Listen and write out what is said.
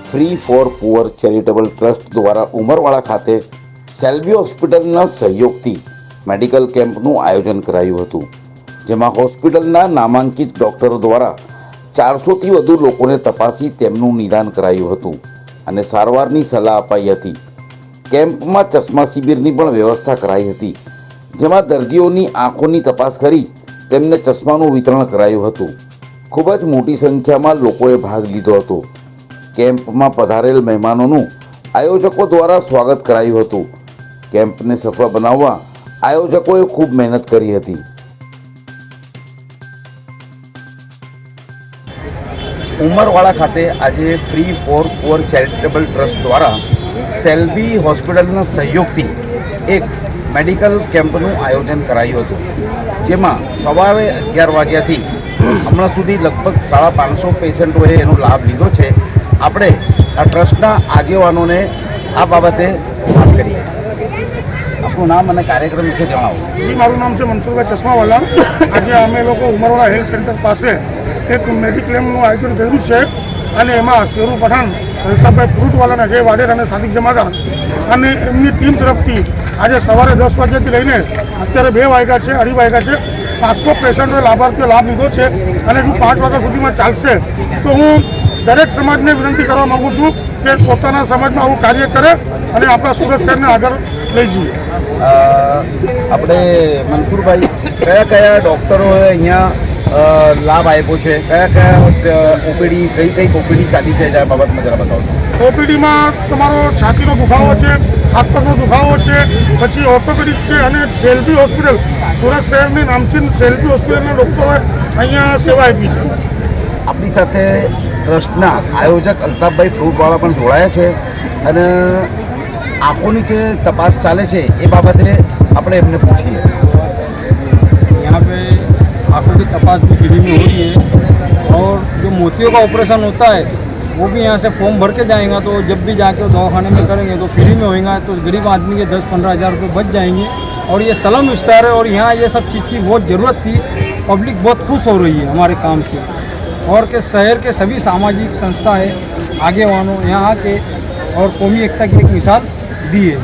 Free for poor charitable trust દ્વારા ઉમરવાડા ખાતે સેલ્બી હોસ્પિટલના સહયોગથી મેડિકલ કેમ્પનું આયોજન કરાયું હતું, જેમાં હોસ્પિટલના નામાંકિત ડૉક્ટરો દ્વારા 400થી વધુ લોકોને તપાસી તેમનું નિદાન કરાયું હતું અને સારવારની સલાહ અપાઈ હતી. કેમ્પમાં ચશ્મા શિબિરની પણ વ્યવસ્થા કરાઈ હતી, જેમાં દર્દીઓની આંખોની તપાસ કરી તેમને ચશ્માનું વિતરણ કરાયું હતું. ખૂબ જ મોટી સંખ્યામાં લોકોએ ભાગ લીધો હતો. કેમ્પમાં પધારેલ મહેમાનોનું આયોજકો દ્વારા સ્વાગત કરાયું હતું. કેમ્પને સફળ બનાવવા આયોજકોએ ખૂબ મહેનત કરી હતી. ઉમરવાડા ખાતે આજે free for poor charitable trust દ્વારા સેલ્બી હોસ્પિટલના સહયોગથી એક મેડિકલ કેમ્પનું આયોજન કરાયું હતું, જેમાં સવારે 11 વાગ્યાથી હમણાં સુધી લગભગ 550 પેશન્ટોએ એનો લાભ લીધો છે. આપણે આ ટ્રસ્ટના આગેવાનોને આ બાબતે વાત કરીએ. આપનું નામ અને કાર્યક્રમ વિશે જણાવો. મારું નામ છે મનસુરભાઈ ચશ્માવાલા. આજે અમે લોકો ઉમરવાડા હેલ્થ સેન્ટર પાસે એક મેડિક્લેમનું આયોજન કર્યું છે અને એમાં શેરુ પઠાણ, અલ્તાફભાઈ ફ્રૂટવાલાના જય વાડેર અને સાદિક જમાદાર અને એમની ટીમ તરફથી આજે સવારે 10 વાગ્યાથી લઈને અત્યારે 2 વાગ્યા છે, 2:30 વાગ્યા છે, 700 પેશન્ટોએ લાભાર્થીઓ લાભ લીધો છે અને જો 5 વાગ્યા સુધીમાં ચાલશે તો હું દરેક સમાજને વિનંતી કરવા માગું છું કે પોતાના સમાજમાં આવું કાર્ય કરે અને આપણા સુરત શહેરને આગળ લઈ જઈએ. આપણે મનસુરભાઈ, કયા કયા ડૉક્ટરોએ અહીંયા લાભ આપ્યો છે? કયા ઓપીડી કઈ ઓપીડી ચાલી છે એ બાબતમાં જરા બતાવો. ઓપીડીમાં તમારો છાતીનો દુખાવો છે, હાથ પગનો દુખાવો છે, પછી ઓર્થોપેડિક છે અને સેલ્બી હોસ્પિટલ, સુરત શહેરની નામચીન સેલ્બી હોસ્પિટલના ડૉક્ટરોએ અહીંયા સેવા આપી છે. આપણી સાથે ટ્રસ્ટના આયોજક અલ્તાફભાઈ ફ્રૂટવાળા પણ જોડાયા છે અને આંખોની જે તપાસ ચાલે છે એ બાબતે આપણે એમને પૂછીએ. यहाँ पे आँखों की तपास भी फ्री में हो रही है और जो मोतियों का ऑपरेशन होता है वो भी यहाँ से फॉर्म भर के जाएगा, तो जब भी जाके दवाखाने में करेंगे तो फ्री में होएगा, तो गरीब आदमी के 10-15 हज़ार रुपये बच जाएंगे. और ये स्लम विस्तार है और यहाँ ये सब चीज़ की बहुत ज़रूरत थी. पब्लिक बहुत खुश हो रही है हमारे काम से और के शहर के सभी सामाजिक संस्था है आगे वालों यहाँ आके और कौमी एकता की एक मिसाल दी है.